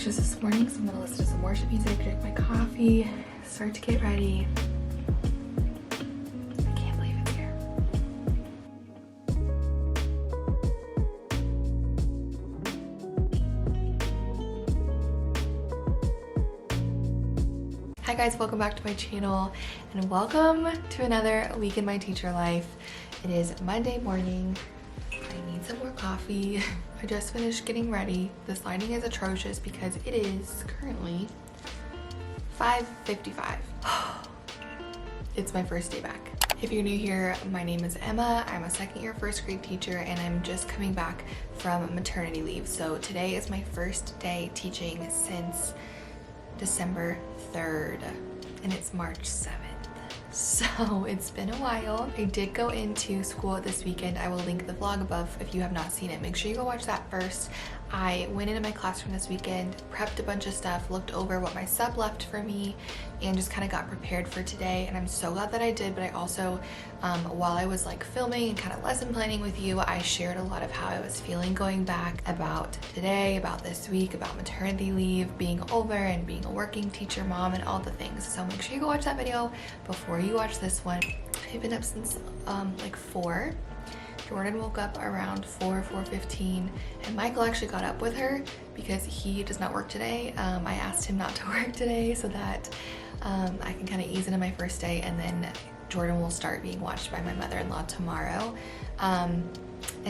churches this morning, so I'm gonna listen to some worship music, drink my coffee, start to get ready. I can't believe it's here. Hi guys, welcome back to my channel and welcome to another week in my teacher life. It is Monday morning. I need some more coffee. I just finished getting ready. This lighting is atrocious because it is currently 5:55. It's my first day back. If you're new here, my name is Emma. I'm a second year first grade teacher and I'm just coming back from maternity leave. So today is my first day teaching since December 3rd and it's March 7th. So it's been a while. I did go into school this weekend. I will link the vlog above if you have not seen it. Make sure you go watch that first. I went into my classroom this weekend, prepped a bunch of stuff, looked over what my sub left for me, and just kind of got prepared for today. And I'm so glad that I did, but I also, while I was like filming and kind of lesson planning with you, I shared a lot of how I was feeling going back about today, about this week, about maternity leave, being over and being a working teacher, mom, and all the things. So make sure you go watch that video before you watch this one. I've been up since like 4. Jordan woke up around 4:15, and Michael actually got up with her because he does not work today. I asked him not to work today so that I can kind of ease into my first day, and then Jordan will start being watched by my mother-in-law tomorrow. And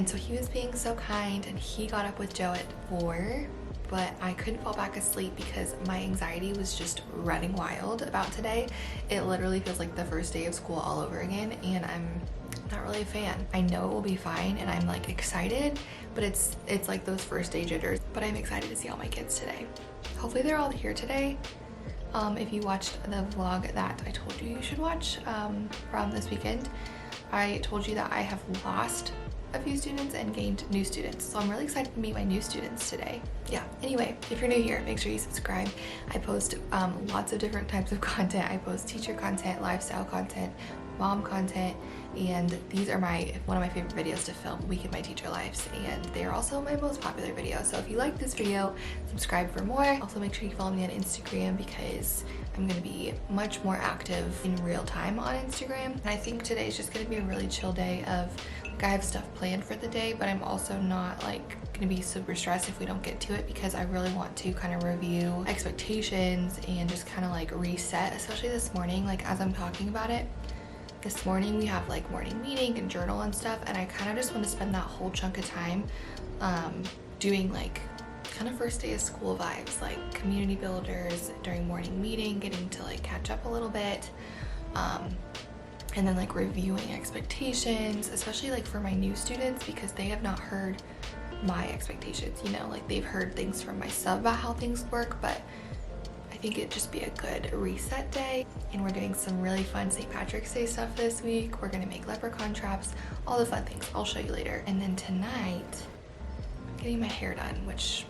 so he was being so kind, and he got up with Joe at 4, but I couldn't fall back asleep because my anxiety was just running wild about today. It literally feels like the first day of school all over again, and I'm not really a fan. I know it will be fine and I'm like excited, but it's like those first day jitters. But I'm excited to see all my kids today. Hopefully they're all here today. If you watched the vlog that I told you should watch from this weekend, I told you that I have lost a few students and gained new students. So I'm really excited to meet my new students today. Yeah, anyway, if you're new here, make sure you subscribe. I post lots of different types of content. I post teacher content, lifestyle content, mom content, and these are one of my favorite videos to film, Week in My Teacher Lives, and they are also my most popular videos. So if you like this video, subscribe for more. Also make sure you follow me on Instagram because I'm gonna be much more active in real time on Instagram. And I think today is just gonna be a really chill day of like, I have stuff planned for the day, but I'm also not like gonna be super stressed if we don't get to it because I really want to kind of review expectations and just kind of like reset, especially this morning. Like as I'm talking about it, this morning we have like morning meeting and journal and stuff, and I kind of just want to spend that whole chunk of time doing like kind of first day of school vibes, like community builders during morning meeting, getting to like catch up a little bit, and then like reviewing expectations, especially like for my new students because they have not heard my expectations, you know, like they've heard things from my sub about how things work, but I think it'd just be a good reset day. And we're doing some really fun St. Patrick's Day stuff this week. We're gonna make leprechaun traps, all the fun things. I'll show you later. And then tonight, I'm getting my hair done, which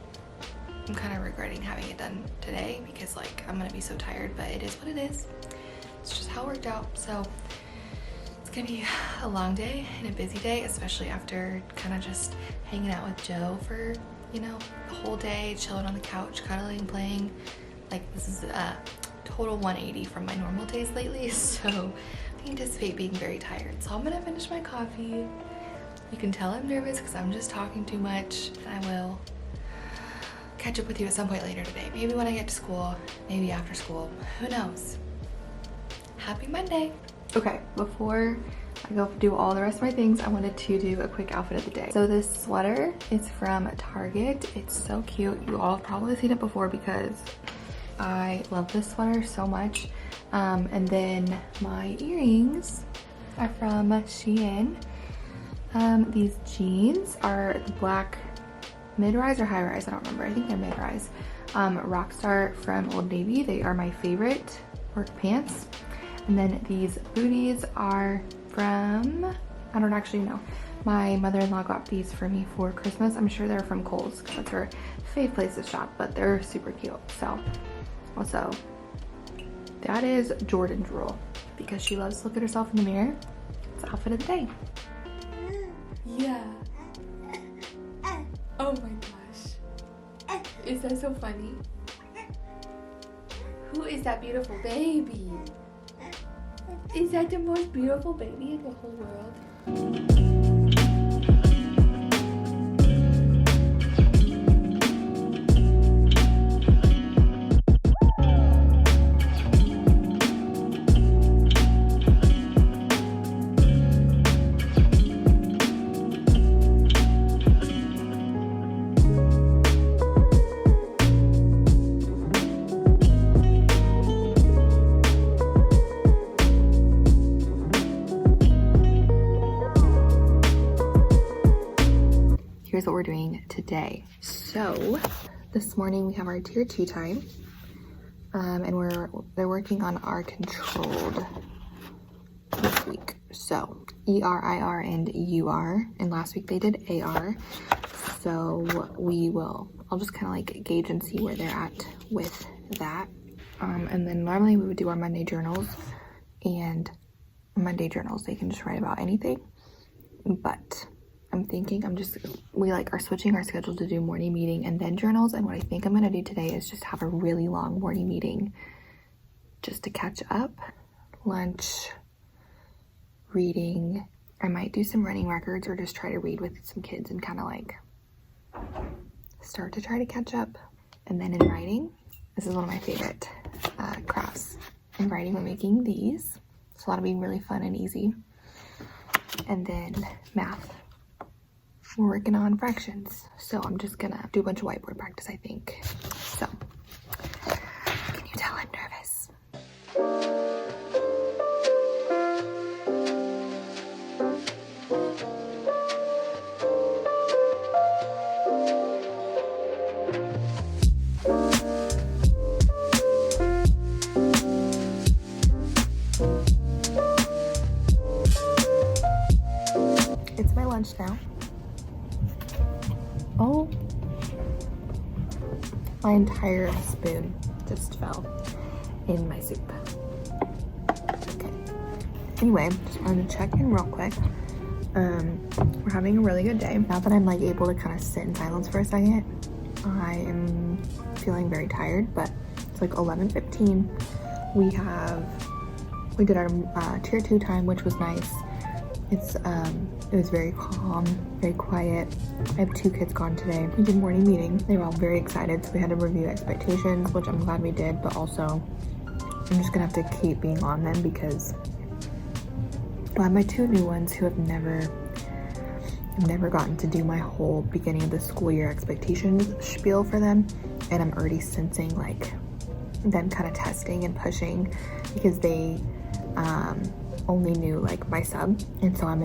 I'm kind of regretting having it done today because like I'm gonna be so tired, but it is what it is. It's just how it worked out. So it's gonna be a long day and a busy day, especially after kind of just hanging out with Joe for, you know, the whole day, chilling on the couch, cuddling, playing. Like this is a total 180 from my normal days lately, so I anticipate being very tired. So I'm gonna finish my coffee. You can tell I'm nervous because I'm just talking too much, and I will catch up with you at some point later today. Maybe when I get to school, maybe after school, who knows? Happy Monday. Okay, before I go do all the rest of my things, I wanted to do a quick outfit of the day. So this sweater is from Target. It's so cute. You all have probably seen it before because I love this sweater so much. And then my earrings are from Shein. These jeans are the black mid-rise or high-rise, I don't remember. I think they're mid-rise. Rockstar from Old Navy. They are my favorite work pants. And then these booties are from, I don't actually know. My mother-in-law got these for me for Christmas. I'm sure they're from Kohl's because that's her fave place to shop, but they're super cute. So also, that is Jordan's rule because she loves to look at herself in the mirror. It's the outfit of the day. Yeah. Oh my gosh. Is that so funny? is that beautiful baby? Is that the most beautiful baby in the whole world? Here's what we're doing today. So this morning we have our tier 2 time, and they're working on our controlled this week. So ER, IR, and UR, and last week they did AR. So I'll just kind of like gauge and see where they're at with that. And then normally we would do our Monday journals, and Monday journals they can just write about anything, but I'm thinking we are switching our schedule to do morning meeting and then journals. And what I think I'm going to do today is just have a really long morning meeting just to catch up. Lunch, reading. I might do some running records or just try to read with some kids and kind of like start to try to catch up. And then in writing, this is one of my favorite crafts. In writing, we're making these. So that'll be really fun and easy. And then math. We're working on fractions, so I'm just gonna do a bunch of whiteboard practice, I think. So, can you tell I'm nervous? It's my lunch now. Oh, my entire spoon just fell in my soup. Okay. Anyway, just wanted to check in real quick. We're having a really good day. Now that I'm like able to kind of sit in silence for a second, I am feeling very tired, but it's like 11:15. We did our tier 2 time, which was nice. It was very calm, very quiet. I have 2 kids gone today. We did morning meeting. They were all very excited, so we had to review expectations, which I'm glad we did, but also I'm just gonna have to keep being on them because I have my 2 new ones who have never gotten to do my whole beginning of the school year expectations spiel for them, and I'm already sensing like them kind of testing and pushing because they only knew like my sub, and so I'm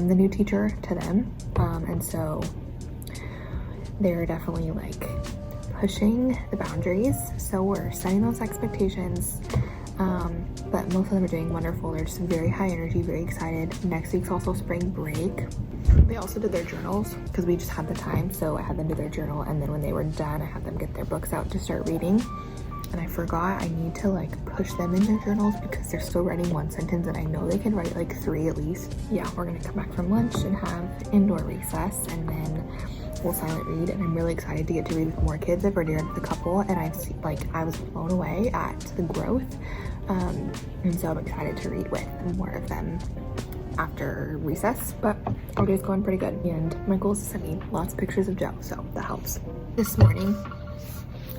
the new teacher to them, and so they're definitely like pushing the boundaries. So we're setting those expectations, but most of them are doing wonderful. They're just very high energy, very excited. Next week's also spring break. They also did their journals because we just had the time, so I had them do their journal, and then when they were done I had them get their books out to start reading. And I forgot I need to like push them in their journals because they're still writing 1 sentence, and I know they can write like 3 at least. Yeah, we're gonna come back from lunch and have indoor recess, and then we'll silent read. And I'm really excited to get to read with more kids. I've already read with a couple, and I was blown away at the growth. And so I'm excited to read with more of them after recess. But our day's going pretty good, and my goal is to send me lots of pictures of Joe, so that helps. This morning,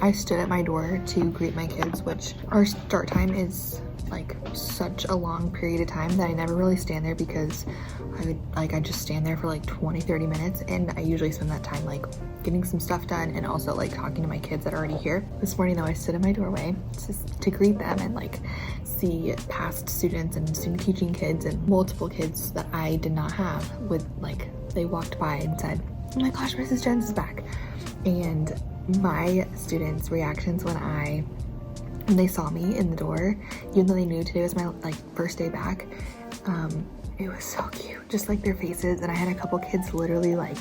I stood at my door to greet my kids, which our start time is like such a long period of time that I never really stand there because I just stand there for like 20-30 minutes, and I usually spend that time like getting some stuff done and also like talking to my kids that are already here. This morning though, I stood at my doorway just to greet them and like see past students and student teaching kids and multiple kids that I did not have with like, they walked by and said, "Oh my gosh, Mrs. Jones is back." And my students' reactions when they saw me in the door, even though they knew today was my like first day back, it was so cute. Just like their faces. And I had a couple kids literally like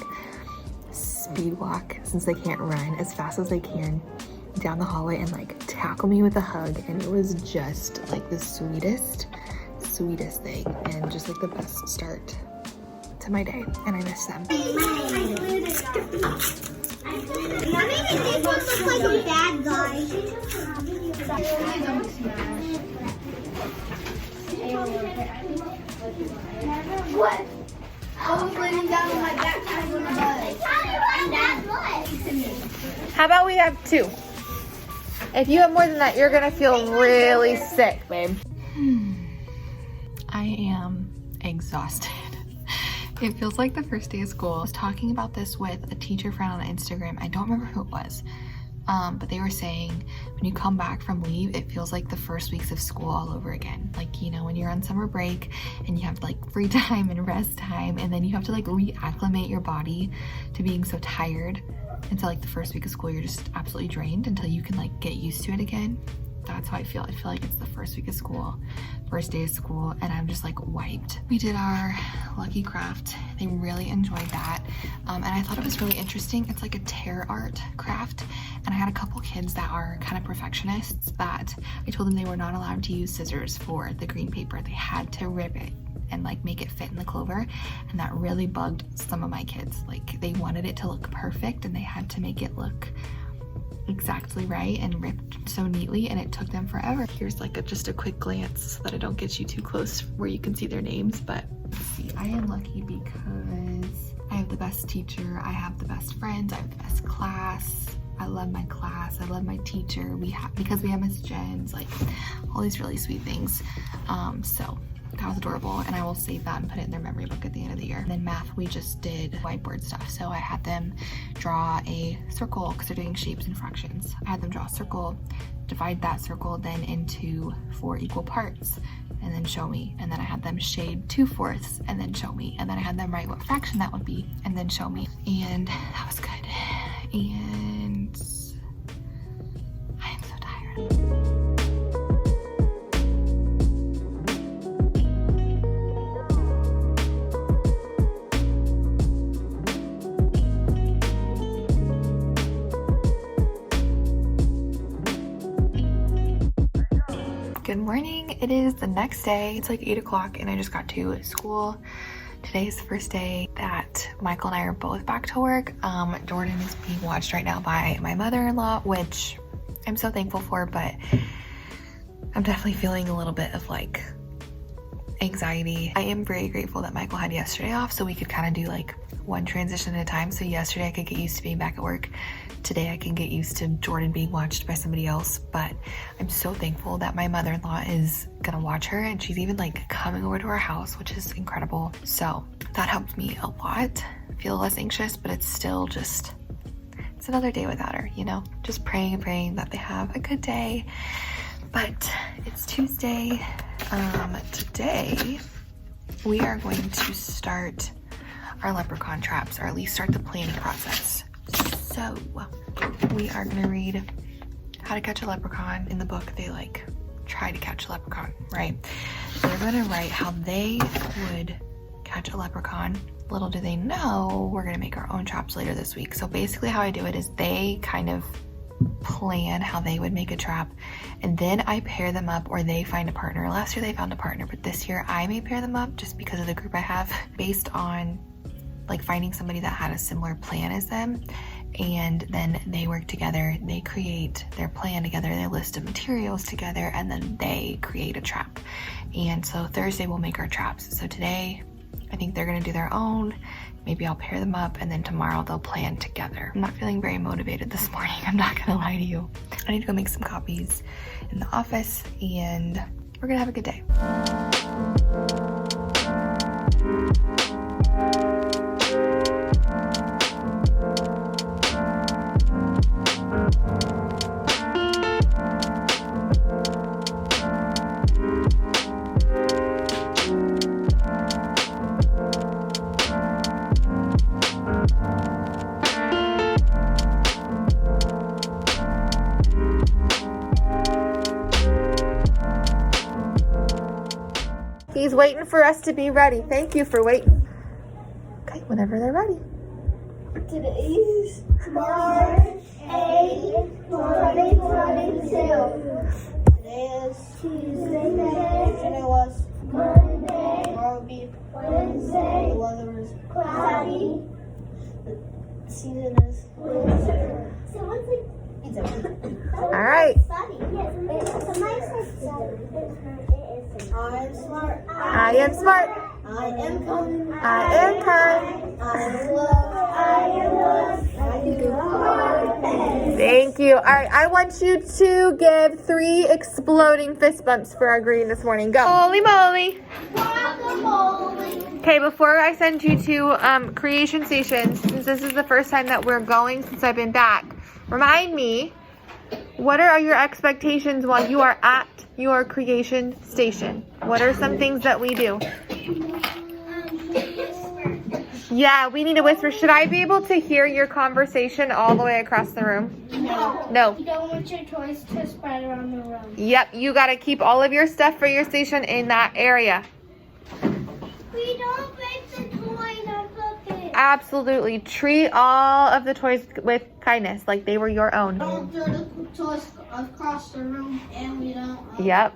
speed walk, since they can't run, as fast as they can down the hallway and like tackle me with a hug, and it was just like the sweetest thing, and just like the best start to my day, and I miss them. Mommy, this one looks like a bad guy. What? I was laying down on my back. How about we have 2? If you have more than that, you're gonna feel really sick, babe. I am exhausted. It feels like the first day of school. I was talking about this with a teacher friend on Instagram. I don't remember who it was. But they were saying when you come back from leave, it feels like the first weeks of school all over again. Like, you know, when you're on summer break and you have like free time and rest time, and then you have to like reacclimate your body to being so tired. And so like the first week of school, you're just absolutely drained until you can like get used to it again. That's how I feel. I feel like it's the first week of school, first day of school, and I'm just like wiped. We did our lucky craft. They really enjoyed that. And I thought it was really interesting. It's like a tear art craft. And I had a couple kids that are kind of perfectionists that I told them they were not allowed to use scissors for the green paper. They had to rip it and like make it fit in the clover. And that really bugged some of my kids. Like they wanted it to look perfect and they had to make it look exactly right and ripped so neatly, and it took them forever. Here's like just a quick glance so that I don't get you too close where you can see their names, but see, I am lucky because I have the best teacher, I have the best friends, I have the best class. I love my class, I love my teacher. Because we have Miss Jen's, like all these really sweet things. So that was adorable, and I will save that and put it in their memory book at the end of the year. And then math, we just did whiteboard stuff. So I had them draw a circle because they're doing shapes and fractions. I had them draw a circle, divide that circle then into 4 equal parts, and then show me. And then I had them shade 2/4 and then show me. And then I had them write what fraction that would be and then show me. And that was good. And I am so tired. Good morning. It is the next day. It's like 8 o'clock and I just got to school. Today is the first day that Michael and I are both back to work. Jordan is being watched right now by my mother-in-law, which I'm so thankful for, but I'm definitely feeling a little bit of like anxiety. I am very grateful that Michael had yesterday off so we could kind of do like one transition at a time. So yesterday I could get used to being back at work. Today I can get used to Jordan being watched by somebody else, but I'm so thankful that my mother-in-law is gonna watch her, and she's even like coming over to our house, which is incredible. So that helped me a lot. I feel less anxious, but it's still just, it's another day without her, you know? Just praying and praying that they have a good day. But it's Tuesday. Today we are going to start our leprechaun traps, or at least start the planning process. So we are gonna read How to Catch a Leprechaun. In the book, they like try to catch a leprechaun, right? So they're gonna write how they would catch a leprechaun. Little do they know, we're gonna make our own traps later this week. So basically how I do it is they kind of plan how they would make a trap, and then I pair them up, or they find a partner. Last year they found a partner, but this year I may pair them up just because of the group I have, based on like finding somebody that had a similar plan as them. And then they work together, they create their plan together, their list of materials together, and then they create a trap. And so Thursday we'll make our traps. So today I think they're gonna do their own, maybe I'll pair them up, and then tomorrow they'll plan together. I'm not feeling very motivated this morning, I'm not gonna lie to you. I need to go make some copies in the office, and we're gonna have a good day. He's waiting for us to be ready. Thank you for waiting. Okay, whenever they're ready. Today's March 8th, 2022. Today is Tuesday, and it was Monday. Tomorrow will be Wednesday. The weather is cloudy. The season is winter. So what's it? It's a All right. sunny. Yes, I am smart. I am kind. I am kind. I am love. I am love. I can do hard things. Thank you. All right, I want you to give 3 exploding fist bumps for our greeting this morning. Go. Holy moly. Guacamole. Okay, before I send you to creation station, since this is the first time that we're going since I've been back, remind me, what are your expectations while you are at your creation station? What are some things that we do? Yeah, we need to whisper. Should I be able to hear your conversation all the way across the room? No. You don't want your toys to spread around the room. Yep, you got to keep all of your stuff for your station in that area. We don't break the toys on purpose. Absolutely. Treat all of the toys with kindness, like they were your own. Don't throw the toys across the room, and we don't. Yep.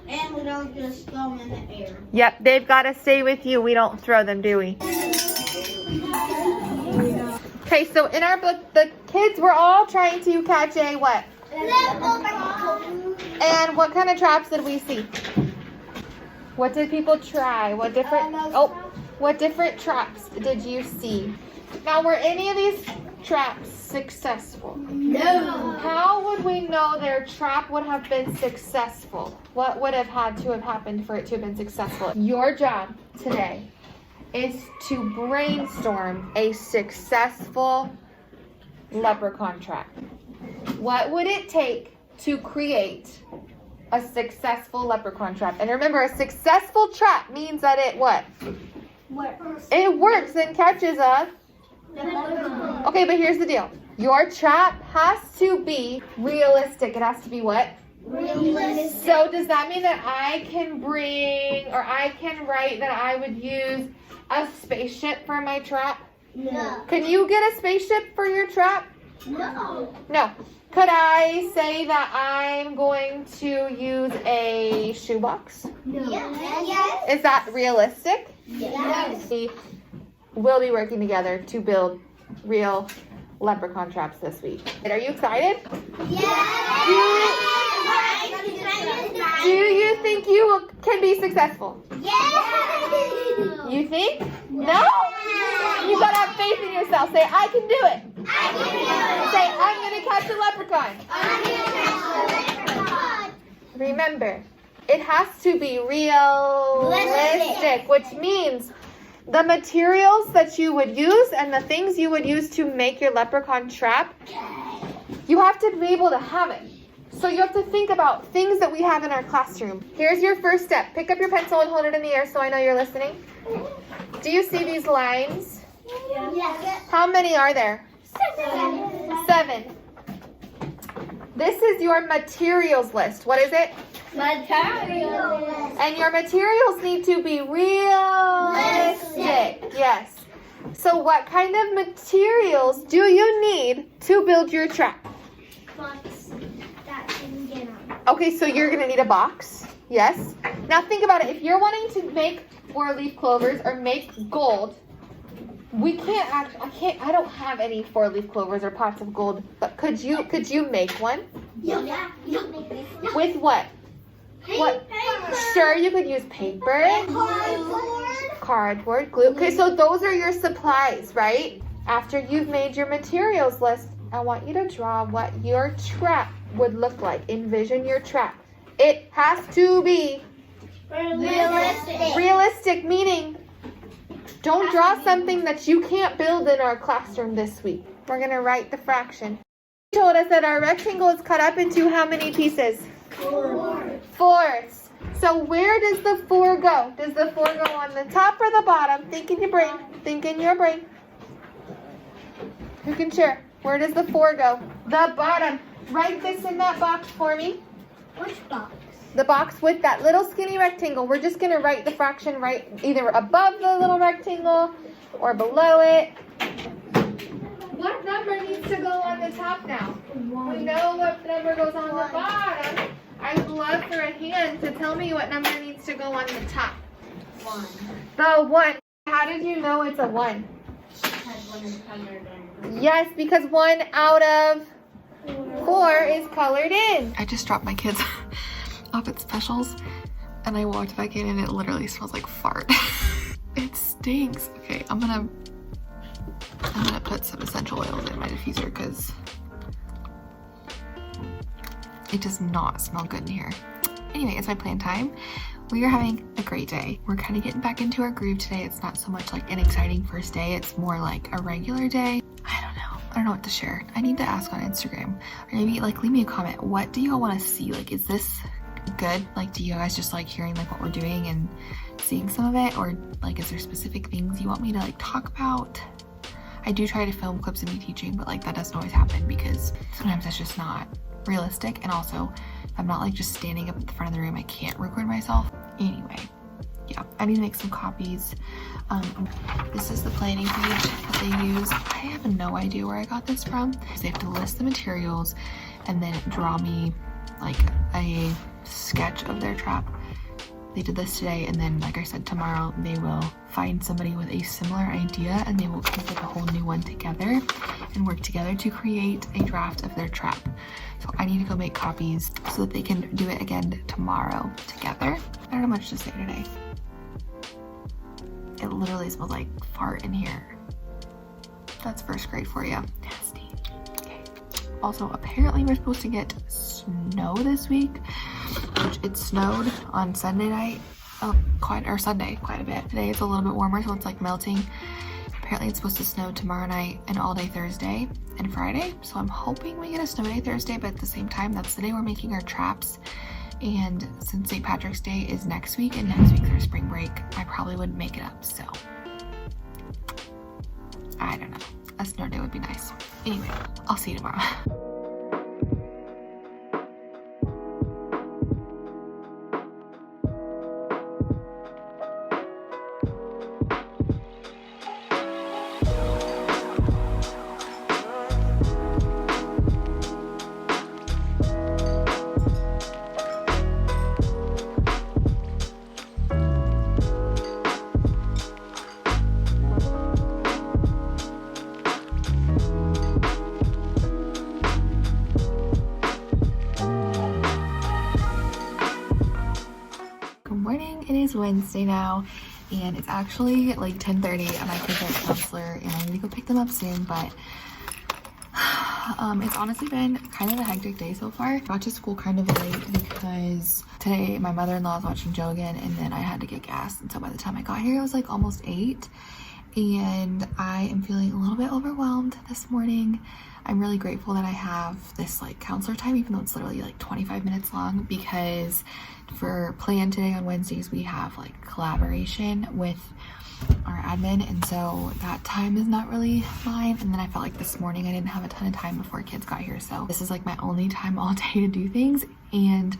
And we don't just throw them in the air. Yep, they've got to stay with you. We don't throw them, do we? Okay, so in our book, the kids were all trying to catch a what? And what kind of traps did we see? What did people try? What different traps did you see? Now, were any of these traps successful? No. How would we know their trap would have been successful? What would have had to have happened for it to have been successful? Your job today is to brainstorm a successful leprechaun trap. What would it take to create a successful leprechaun trap? And remember, a successful trap means that it what? Works. It works and catches a... Okay, but here's the deal. Your trap has to be realistic. It has to be what? Realistic. So does that mean that I can bring, or I can write that I would use a spaceship for my trap? No. Can you get a spaceship for your trap? No. No. Could I say that I'm going to use a shoebox? No. Yes. Is that realistic? Yes. We will be working together to build real leprechaun traps this week. Are you excited? Do you think you can be successful? Yes. You think? No? You gotta have faith in yourself. Say, I can do it. I can do it. Say, I'm gonna catch a leprechaun. I'm gonna catch a leprechaun. Remember, it has to be realistic, which means the materials that you would use and the things you would use to make your leprechaun trap, you have to be able to have it. So you have to think about things that we have in our classroom. Here's your first step. Pick up your pencil and hold it in the air so I know you're listening. Do you see these lines? Yes. How many are there? 7. This is your materials list. What is it? Materials. And your materials need to be realistic. Yes. So what kind of materials do you need to build your trap? Box that can get on. Okay, so you're going to need a box. Yes. Now think about it. If you're wanting to make 4-leaf clovers or make gold, we can't actually, I don't have any 4-leaf clovers or pots of gold, but could you make one? Yeah. With what? What? Sure, you could use paper, cardboard, glue. Okay, so those are your supplies, right? After you've made your materials list, I want you to draw what your trap would look like. Envision your trap. It has to be realistic, meaning don't draw something that you can't build in our classroom this week. We're going to write the fraction. You told us that our rectangle is cut up into how many pieces? 4. So where does the 4 go? Does the 4 go on the top or the bottom? Think in your brain. Think in your brain. Who can share? Where does the 4 go? The bottom. Write this in that box for me. Which box? The box with that little skinny rectangle. We're just going to write the fraction right either above the little rectangle or below it. What number needs to go on the top now? 1. We know what number goes on the bottom. I'd love for a hand to tell me what number needs to go on the top. 1. The 1. How did you know it's a 1? Yes, because 1 out of 4 is colored in. I just dropped my kids off at specials. and I walked back in and it literally smells like fart. It stinks. Okay, I'm gonna put some essential oils in my diffuser because it does not smell good in here. Anyway, it's my plan time. We are having a great day. We're kind of getting back into our groove today. It's not so much like an exciting first day. It's more like a regular day. I don't know what to share. I need to ask on Instagram, or maybe like leave me a comment. What do y'all want to see? Like, is this good? Like, do you guys just like hearing like what we're doing and seeing some of it, or like is there specific things you want me to like talk about? I do try to film clips of me teaching, but like that doesn't always happen because sometimes that's just not realistic. And also I'm not like just standing up at the front of the room. I can't record myself. Anyway, yeah, I need to make some copies. This is the planning page that they use. I have no idea where I got this from. They have to list the materials and then draw me like a sketch of their trap. They did this today, and then like I said, tomorrow they will find somebody with a similar idea and they will come up with a whole new one together and work together to create a draft of their trap. So I need to go make copies so that they can do it again tomorrow together. I don't know much to say today. It literally smells like fart in here. That's first grade for you. Nasty. Okay. Also, apparently we're supposed to get snow this week, which it snowed on Sunday night, quite a bit. Today it's a little bit warmer, so it's like melting. Apparently it's supposed to snow tomorrow night and all day Thursday and Friday. So I'm hoping we get a snow day Thursday, but at the same time, that's the day we're making our traps. And since St. Patrick's Day is next week and next week's our spring break, I probably wouldn't make it up. So I don't know. A snow day would be nice. Anyway, I'll see you tomorrow. It is Wednesday now, and it's actually like 10:30 and my kids are at counselor and I need to go pick them up soon, but it's honestly been kind of a hectic day so far. I got to school kind of late because today my mother-in-law is watching Joe again, and then I had to get gas, and so by the time I got here it was like almost 8, and I am feeling a little bit overwhelmed this morning. I'm really grateful that I have this like counselor time, even though it's literally like 25 minutes long, because for plan today on Wednesdays we have like collaboration with our admin, and so that time is not really mine. And then I felt like this morning I didn't have a ton of time before kids got here, so this is like my only time all day to do things, and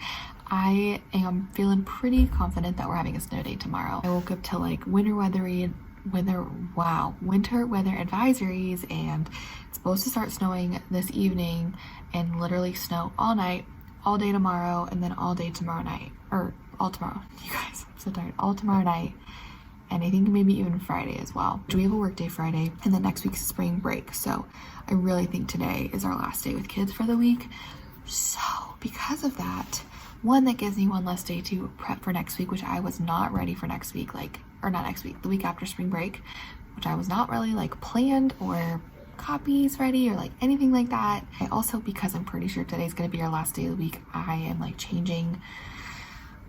I am feeling pretty confident that we're having a snow day tomorrow. I woke up to like winter weather advisories, and it's supposed to start snowing this evening and literally snow all night, all day tomorrow, and then all day tomorrow night, or all tomorrow. You guys, I'm so tired. All tomorrow night, and I think maybe even Friday as well. We have a work day Friday, and then next week's spring break, so I really think today is our last day with kids for the week. So because of that, one, that gives me one less day to prep for next week, which I was not ready for next week, the week after spring break, which I was not really like planned or copies ready or like anything like that. I also, because I'm pretty sure today's gonna be our last day of the week, I am like changing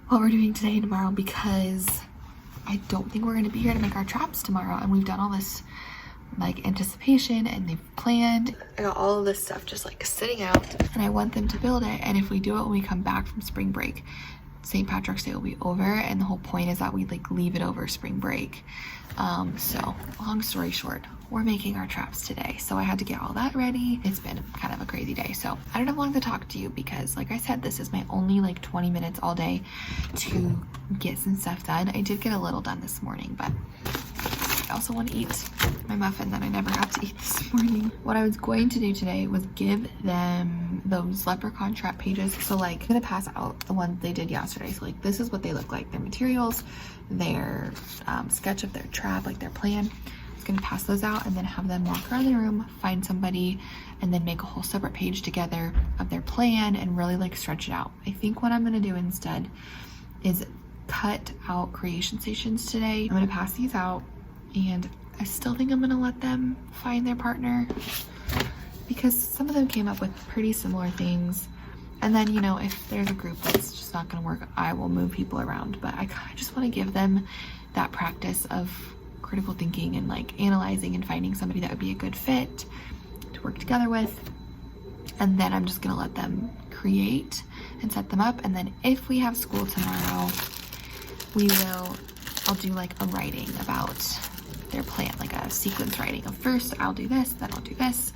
what we're doing today and tomorrow, because I don't think we're gonna be here to make our traps tomorrow, and we've done all this like anticipation and they've planned. I got all of this stuff just like sitting out, and I want them to build it, and if we do it when we come back from spring break, St. Patrick's Day will be over, and the whole point is that we like leave it over spring break. So long story short, we're making our traps today, so I had to get all that ready. It's been kind of a crazy day, so I don't have long to talk to you because like I said, this is my only like 20 minutes all day to get some stuff done. I did get a little done this morning, but I also want to eat my muffin that I never got to eat this morning. What I was going to do today was give them those Leprechaun trap pages. So like I'm gonna pass out the ones they did yesterday. So like this is what they look like, their materials, their sketch of their trap, like their plan. I was gonna pass those out and then have them walk around the room, find somebody, and then make a whole separate page together of their plan and really like stretch it out. I think what I'm gonna do instead is cut out creation stations today. I'm gonna pass these out, and I still think I'm gonna let them find their partner because some of them came up with pretty similar things. And then, you know, if there's a group that's just not gonna work, I will move people around. But I kind of just wanna give them that practice of critical thinking and like analyzing and finding somebody that would be a good fit to work together with. And then I'm just gonna let them create and set them up. And then if we have school tomorrow, I'll do like a writing about their plan, like a sequence writing of first I'll do this, then I'll do this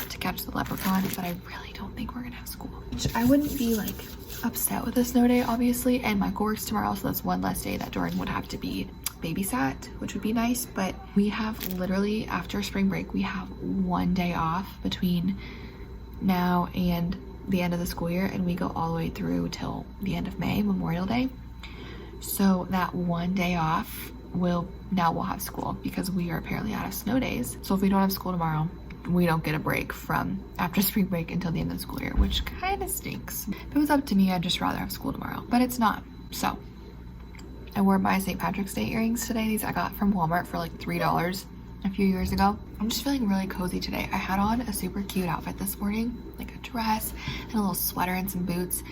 to catch the leprechaun. But I really don't think we're gonna have school, which I wouldn't be like upset with a snow day, obviously. And my course tomorrow, so that's one less day that Jordan would have to be babysat, which would be nice. But we have literally, after spring break, we have one day off between now and the end of the school year, and we go all the way through till the end of May, Memorial Day. So that one day off we'll have school because we are apparently out of snow days. So if we don't have school tomorrow, we don't get a break from after spring break until the end of the school year, which kind of stinks. If it was up to me, I'd just rather have school tomorrow, but it's not. So I wore my St. Patrick's Day earrings today. These I got from Walmart for like $3 a few years ago. I'm just feeling really cozy today. I had on a super cute outfit this morning, like a dress and a little sweater and some boots.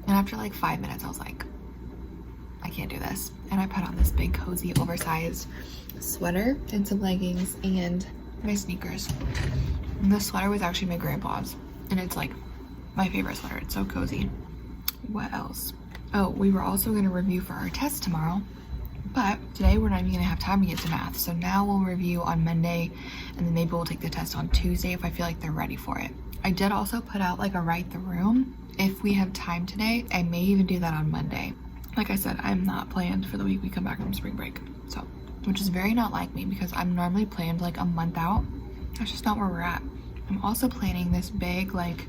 And after like 5 minutes, I was like, I can't do this. And I put on this big cozy oversized sweater and some leggings and my sneakers. And this sweater was actually my grandpa's, and it's like my favorite sweater. It's so cozy. What else? Oh, we were also going to review for our test tomorrow, but today we're not even going to have time to get to math. So now we'll review on Monday, and then maybe we'll take the test on Tuesday if I feel like they're ready for it. I did also put out like a write the room if we have time today. I may even do that on Monday. Like I said, I'm not planned for the week we come back from spring break, so, which is very not like me because I'm normally planned like a month out. That's just not where we're at. I'm also planning this big like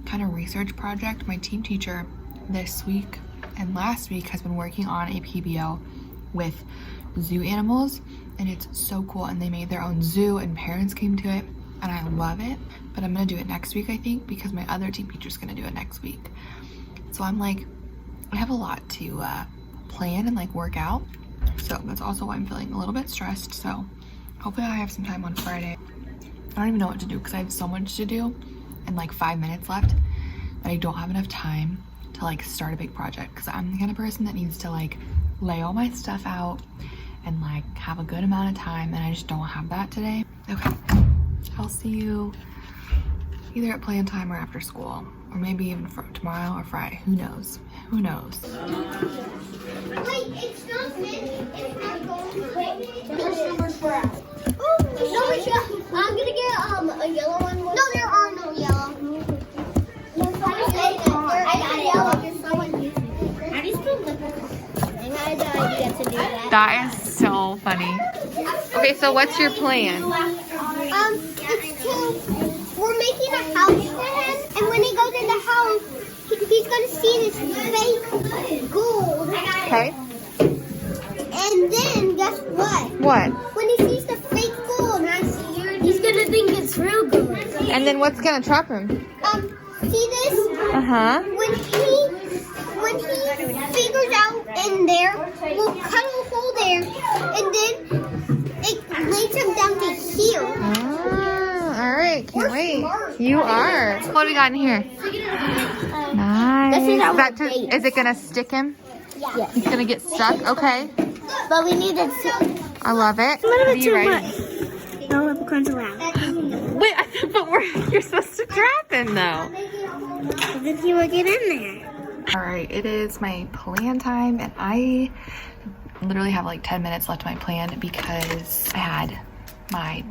kind of research project. My team teacher this week and last week has been working on a PBL with zoo animals, and it's so cool. And they made their own zoo and parents came to it, and I love it. But I'm gonna do it next week, I think, because my other team teacher's gonna do it next week. So I'm like, I have a lot to plan and like work out. So that's also why I'm feeling a little bit stressed. So hopefully I have some time on Friday. I don't even know what to do because I have so much to do and like 5 minutes left that I don't have enough time to like start a big project, because I'm the kind of person that needs to like lay all my stuff out and like have a good amount of time, and I just don't have that today. Okay, I'll see you either at plan time or after school, or maybe even for tomorrow or Friday. Who knows? Who knows? Wait, it's not finished. It's not going. Wait, there's numbers for us. Oh, I'm gonna get a yellow one. No, there are no yellow. I got yellow. There's someone using it. How do you spell Leprechaun? I had the idea to do that. That is so funny. Okay, so what's your plan? It's to, we're making a house for him, and when he goes in the house, he's gonna see this fake gold. Okay. And then guess what? What? When he sees the fake gold, he's gonna think it's real gold. And then what's gonna trap him? See this? Uh-huh. When he figures out in there, we'll cut a hole there, and then it lays him down to here. Ah, all right, can't We're wait. smart. You are. What do we got in here? Nice. This is our base. Is it gonna stick him? Yeah. He's gonna get stuck? Okay. But we need to. I love it. What are you writing? No leprechauns allowed. Wait, but you're supposed to trap him though. Then he will get in there. All right, it is my plan time, and I literally have like 10 minutes left of my plan because I had my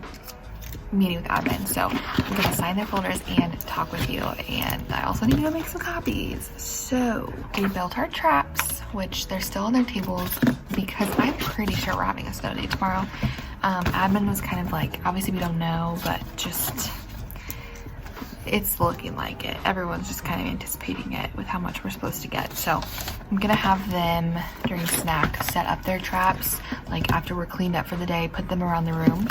meeting with admin. So I'm gonna sign their folders and talk with you, and I also need to go make some copies. So we built our traps, which they're still on their tables because I'm pretty sure we're having a snow day tomorrow. Admin was kind of like, obviously we don't know, but just it's looking like it. Everyone's just kind of anticipating it with how much we're supposed to get. So I'm gonna have them during snack set up their traps, like after we're cleaned up for the day, put them around the room.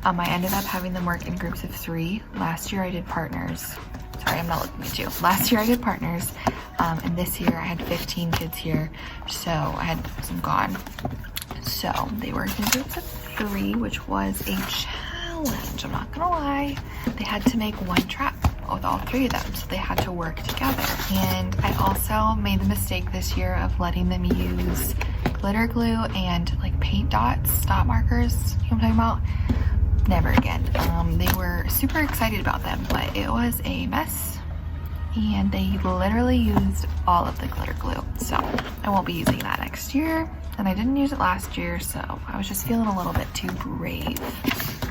I ended up having them work in groups of 3. Last year I did partners, so sorry, I'm not looking at you. Last year I did partners, and this year I had 15 kids here, so I had some gone. So they were in groups of 3, which was a challenge, I'm not gonna lie. They had to make one trap with all 3 of them, so they had to work together. And I also made the mistake this year of letting them use glitter glue and like paint dots, dot markers, you know what I'm talking about? Never again. They were super excited about them, but it was a mess, and they literally used all of the glitter glue. So I won't be using that next year, and I didn't use it last year, so I was just feeling a little bit too brave.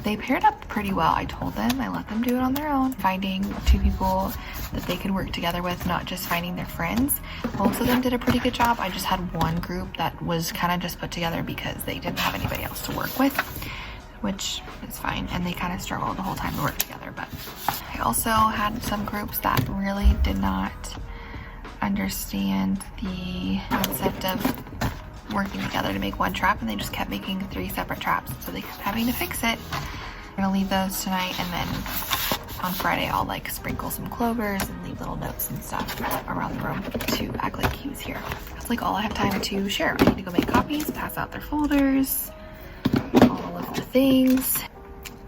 They paired up pretty well. I told them, I let them do it on their own, finding 2 people that they could work together with, not just finding their friends. Most of them did a pretty good job. I just had one group that was kind of just put together because they didn't have anybody else to work with, which is fine, and they kind of struggled the whole time to work together. But I also had some groups that really did not understand the concept of working together to make one trap, and they just kept making 3 separate traps, so they kept having to fix it. I'm gonna leave those tonight, and then on Friday I'll like sprinkle some clovers and leave little notes and stuff around the room to act like he was here. That's like all I have time to share. I need to go make copies, pass out their folders, all of the things.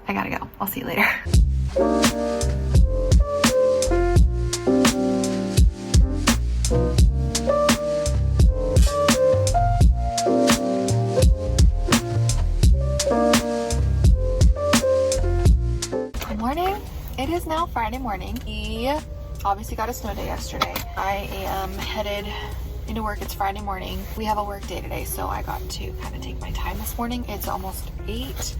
I gotta go. I'll see you later. Good morning. It is now Friday morning. We obviously got a snow day yesterday. I am headed into work. It's Friday morning. We have a work day today, so I got to kind of take my time this morning. It's almost 8.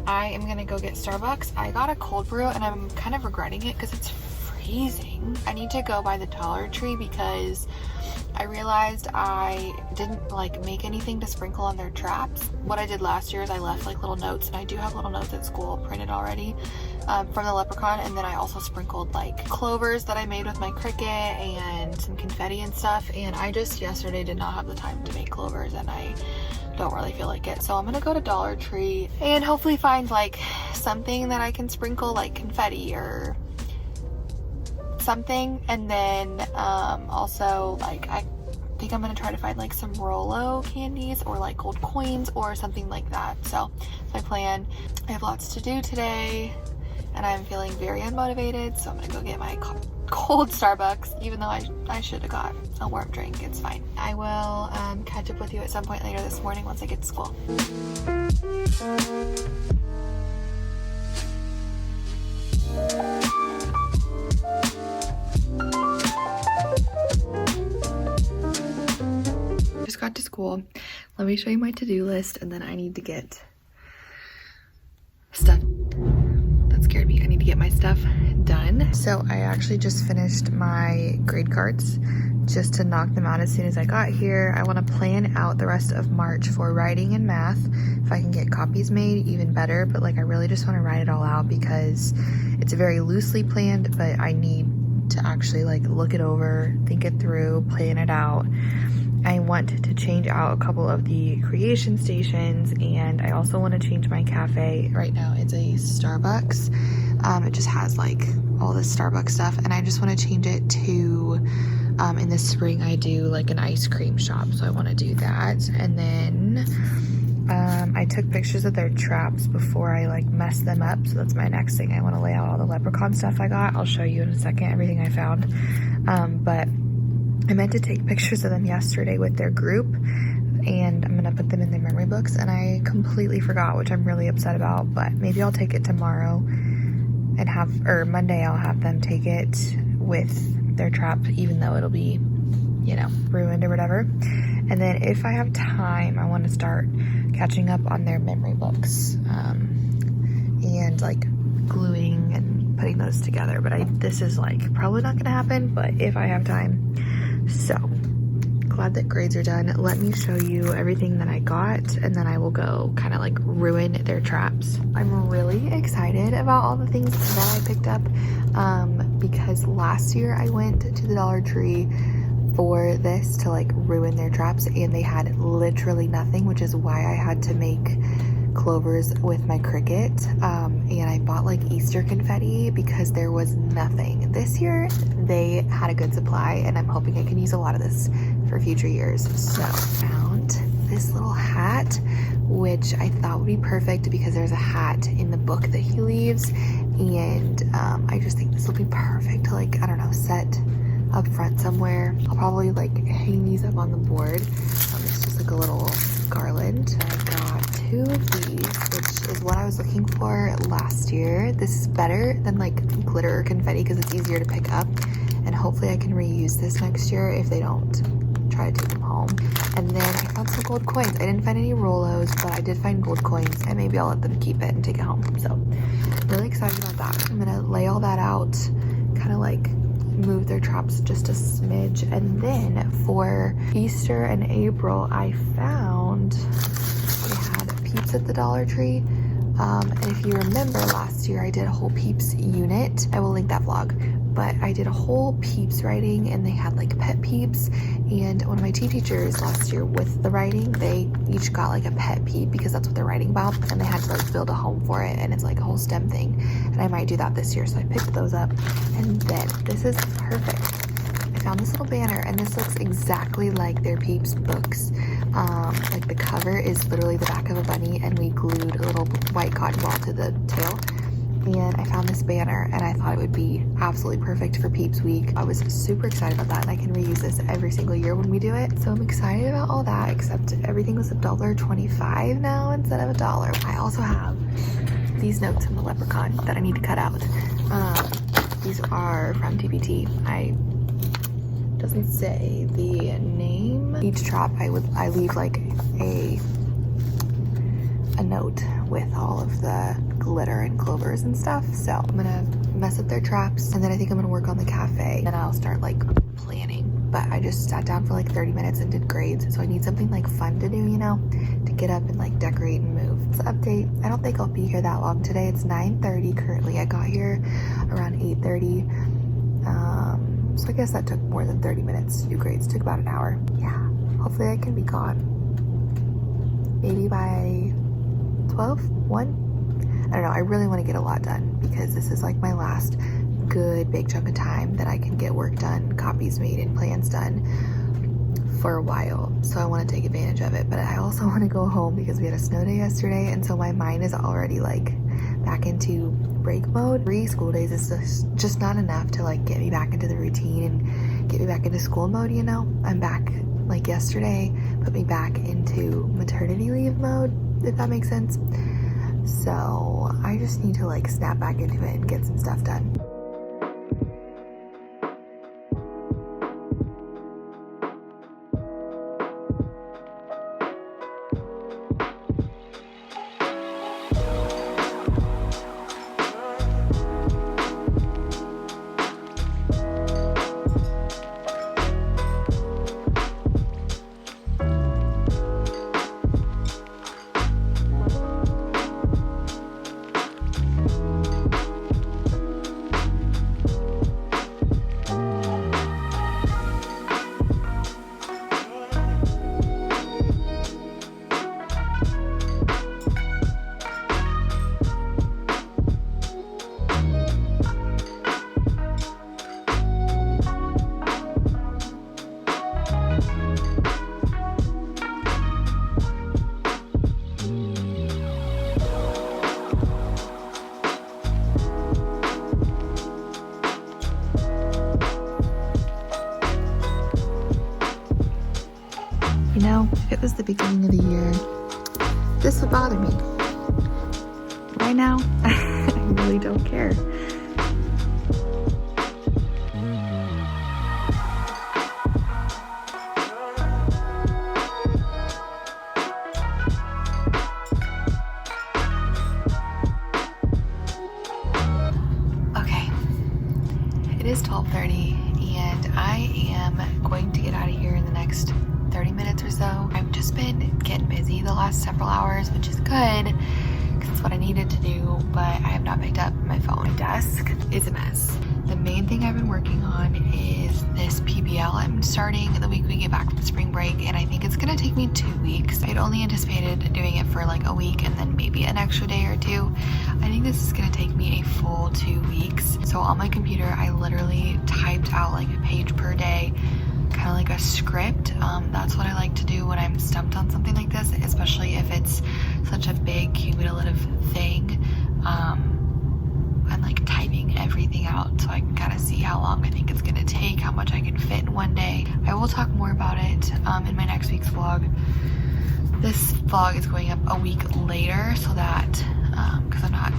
I am gonna go get Starbucks. I got a cold brew and I'm kind of regretting it because it's freezing. I need to go by the Dollar Tree because I realized I didn't like make anything to sprinkle on their traps. What I did last year is I left like little notes, and I do have little notes at school printed already from the Leprechaun, and then I also sprinkled like clovers that I made with my Cricut and some confetti and stuff. And I just yesterday did not have the time to make clovers, and I don't really feel like it. So I'm gonna go to Dollar Tree and hopefully find like something that I can sprinkle, like confetti or something. And then also like I think I'm gonna try to find like some Rolo candies or like gold coins or something like that. So that's my plan. I have lots to do today and I'm feeling very unmotivated, so I'm gonna go get my cold Starbucks, even though I should have got a warm drink. It's fine. I will catch up with you at some point later this morning once I get to school. Just got to school. Let me show you my to-do list, and then I need to get stuff. That scared me. I need to get my stuff done. So I actually just finished my grade cards just to knock them out as soon as I got here. I want to plan out the rest of March for writing and math. If I can get copies made, even better, but like I really just want to write it all out because it's very loosely planned, but I need to actually like look it over, think it through, plan it out. I want to change out a couple of the creation stations, and I also want to change my cafe. Right now it's a Starbucks. It just has like all this Starbucks stuff, and I just want to change it to in the spring I do like an ice cream shop, so I want to do that. And then I took pictures of their traps before I like messed them up, so that's my next thing. I want to lay out all the Leprechaun stuff I got. I'll show you in a second everything I found, but I meant to take pictures of them yesterday with their group, and I'm gonna put them in their memory books, and I completely forgot, which I'm really upset about. But maybe I'll take it tomorrow and or Monday I'll have them take it with their trap, even though it'll be, you know, ruined or whatever. And then if I have time, I want to start catching up on their memory books and like gluing and putting those together. But this is like probably not gonna happen, but if I have time. So glad that grades are done. Let me show you everything that I got, and then I will go kind of like ruin their traps. I'm really excited about all the things that I picked up because last year I went to the Dollar Tree for this to like ruin their traps, and they had literally nothing, which is why I had to make clovers with my Cricut, and I bought like Easter confetti because there was nothing. This year they had a good supply, and I'm hoping I can use a lot of this for future years. So I found this little hat, which I thought would be perfect because there's a hat in the book that he leaves, and I just think this will be perfect to, like, I don't know, set up front somewhere. I'll probably like hang these up on the board. It's just like a little garland. I got 2 of these, which is what I was looking for last year. This is better than like glitter or confetti because it's easier to pick up, and hopefully I can reuse this next year if they don't try to take them home. And then I found some gold coins. I didn't find any Rolos, but I did find gold coins, and maybe I'll let them keep it and take it home. So really excited about that. I'm gonna lay all that out, kind of like move their traps just a smidge. And then for Easter and April, I found they had Peeps at the Dollar Tree. And if you remember last year, I did a whole Peeps unit. I will link that vlog. But I did a whole Peeps writing, and they had like pet Peeps. And one of my tea teachers last year with the writing, they each got like a pet Peep because that's what they're writing about, and they had to like build a home for it, and it's like a whole STEM thing. And I might do that this year, so I picked those up. And then this is perfect. I found this little banner, and this looks exactly like their Peeps books. Like the cover is literally the back of a bunny, and we glued a little white cotton ball to the tail. And I found this banner, and I thought it would be absolutely perfect for Peeps Week. I was super excited about that, and I can reuse this every single year when we do it. So I'm excited about all that, except everything was $1.25 now instead of $1. I also have these notes from the Leprechaun that I need to cut out. These are from TBT. Doesn't say the name. Each trap I leave like a note with all of the glitter and clovers and stuff. So I'm gonna mess up their traps, and then I think I'm gonna work on the cafe, and I'll start like planning. But I just sat down for like 30 minutes and did grades, so I need something like fun to do, you know, to get up and like decorate and move. So update, I don't think I'll be here that long today. It's 9:30 currently. I got here around 8:30. So I guess that took more than 30 minutes to do grades. It took about an hour. Yeah, hopefully I can be gone maybe by 12, 1. I don't know. I really want to get a lot done because this is like my last good big chunk of time that I can get work done, copies made, and plans done for a while. So I want to take advantage of it, but I also want to go home because we had a snow day yesterday, and so my mind is already like back into break mode. 3 school days is just not enough to like get me back into the routine and get me back into school mode, you know? I'm back like yesterday, put me back into maternity leave mode, if that makes sense. So I just need to like snap back into it and get some stuff done. You know, if it was the beginning of the year, this would bother me. Right now, I really don't care. Okay, it is 12:30, and I am going to get out of here in the next 30 minutes or so. I've just been getting busy the last several hours, which is good because it's what I needed to do, but I have not picked up my phone. My desk is a mess. the main thing I've been working on is this PBL I'm starting the week we get back from spring break, and I think it's gonna take me 2 weeks. I'd only anticipated doing it for like a week and then maybe an extra day or two. I think this is gonna take me a full 2 weeks. So on my computer, I literally typed out like a page per day, kind of like a script. That's what I like to do when I'm stumped on something like this, especially if it's such a big cumulative thing. I'm like typing everything out so I can kind of see how long I think it's gonna take, how much I can fit in one day. I will talk more about it in my next week's vlog. This vlog is going up a week later so that, because I'm not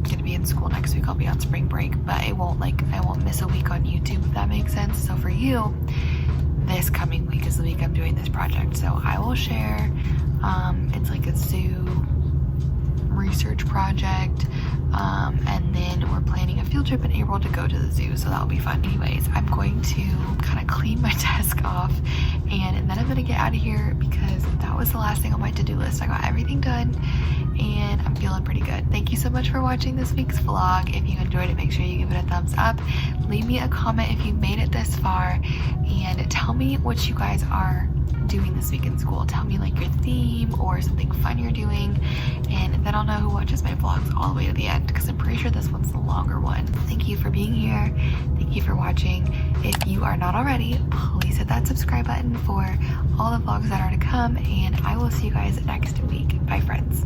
gonna be in school next week, I'll be on spring break, but I won't miss a week on YouTube, if that makes sense. So for you, this coming week is the week I'm doing this project. So I will share, it's like a zoo research project, and then we're planning a field trip in April to go to the zoo, so that'll be fun. Anyways, I'm going to kind of clean my desk off, and then I'm gonna get out of here because that was the last thing on my to-do list. I got everything done and I'm feeling pretty good. Thank you so much for watching this week's vlog. If you enjoyed it, make sure you give it a thumbs up. Leave me a comment if you made it this far, and tell me what you guys are doing this week in school. Tell me like your theme or something fun you're doing, and then I'll know who watches my vlogs all the way to the end, because I'm pretty sure this one's the longer one. Thank you for being here. Thank you for watching. If you are not already, please hit that subscribe button for all the vlogs that are to come, and I will see you guys next week. Bye, friends.